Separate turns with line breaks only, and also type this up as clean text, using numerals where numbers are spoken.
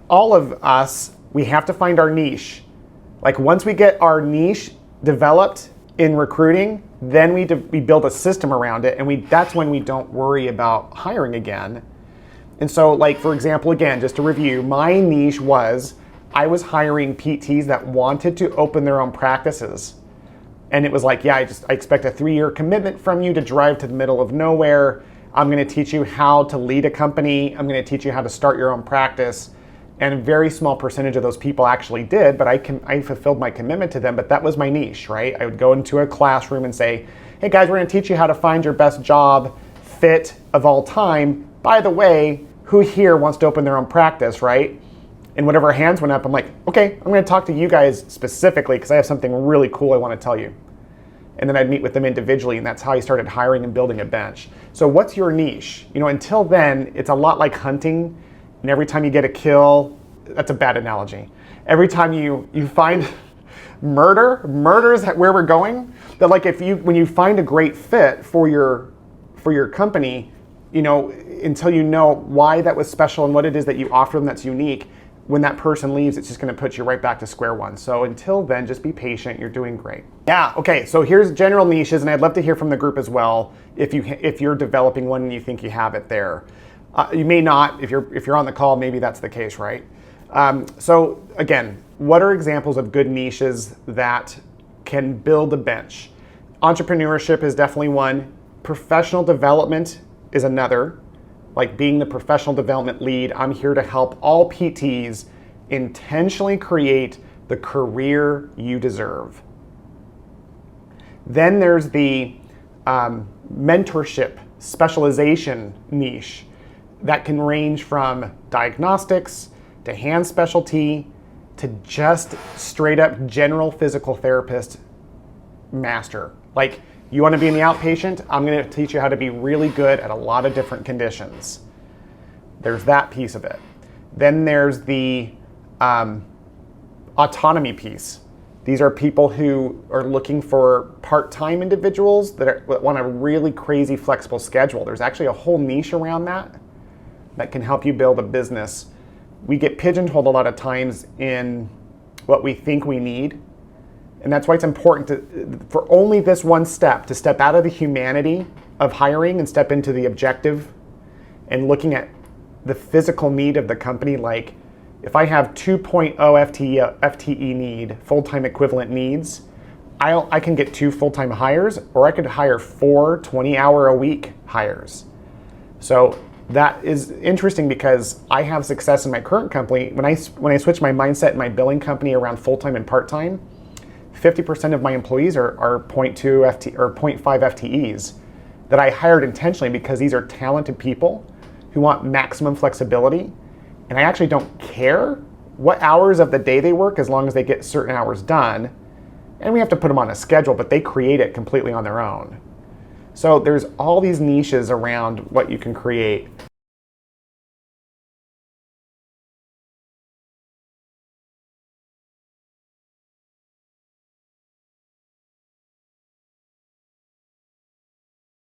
all of us, we have to find our niche. Like once we get our niche developed in recruiting, then we build a system around it, and that's when we don't worry about hiring again. And so, like for example, again, just to review, my niche was I was hiring PTs that wanted to open their own practices. And it was like, yeah, I expect a 3-year commitment from you to drive to the middle of nowhere. I'm going to teach you how to lead a company. I'm going to teach you how to start your own practice. And a very small percentage of those people actually did, but I fulfilled my commitment to them, but that was my niche, right? I would go into a classroom and say, hey guys, we're going to teach you how to find your best job fit of all time. By the way, who here wants to open their own practice, right? And whenever hands went up, I'm like, okay, I'm going to talk to you guys specifically because I have something really cool I want to tell you. And then I'd meet with them individually, and that's how I started hiring and building a bench. So what's your niche? Until then, it's a lot like hunting. And every time you get a kill, that's a bad analogy. Every time you find murder is where we're going. That like when you find a great fit for your company, until you know why that was special and what it is that you offer them that's unique, when that person leaves, it's just going to put you right back to square one. So until then, just be patient. You're doing great. Yeah. Okay. So here's general niches, and I'd love to hear from the group as well. If you're developing one and you think you have it there. You may not. If you're on the call, maybe that's the case, right? So again, what are examples of good niches that can build a bench? Entrepreneurship is definitely one. Professional development is another. Like being the professional development lead, I'm here to help all PTs intentionally create the career you deserve. Then there's the mentorship specialization niche that can range from diagnostics to hand specialty to just straight up general physical therapist master. Like, you want to be in the outpatient? I'm going to teach you how to be really good at a lot of different conditions. There's that piece of it. Then there's the autonomy piece. These are people who are looking for part-time individuals that want a really crazy flexible schedule. There's actually a whole niche around that can help you build a business. We get pigeonholed a lot of times in what we think we need. And that's why it's important for only this one step, to step out of the humanity of hiring and step into the objective and looking at the physical need of the company. Like if I have 2.0 FTE need, full-time equivalent needs, I can get 2 full-time hires, or I could hire 4 20-hour-a-week hires. So that is interesting because I have success in my current company. When I switch my mindset in my billing company around full-time and part-time, 50% of my employees are 0.2 or 0.5 FTEs that I hired intentionally because these are talented people who want maximum flexibility. And I actually don't care what hours of the day they work as long as they get certain hours done. And we have to put them on a schedule, but they create it completely on their own. So there's all these niches around what you can create.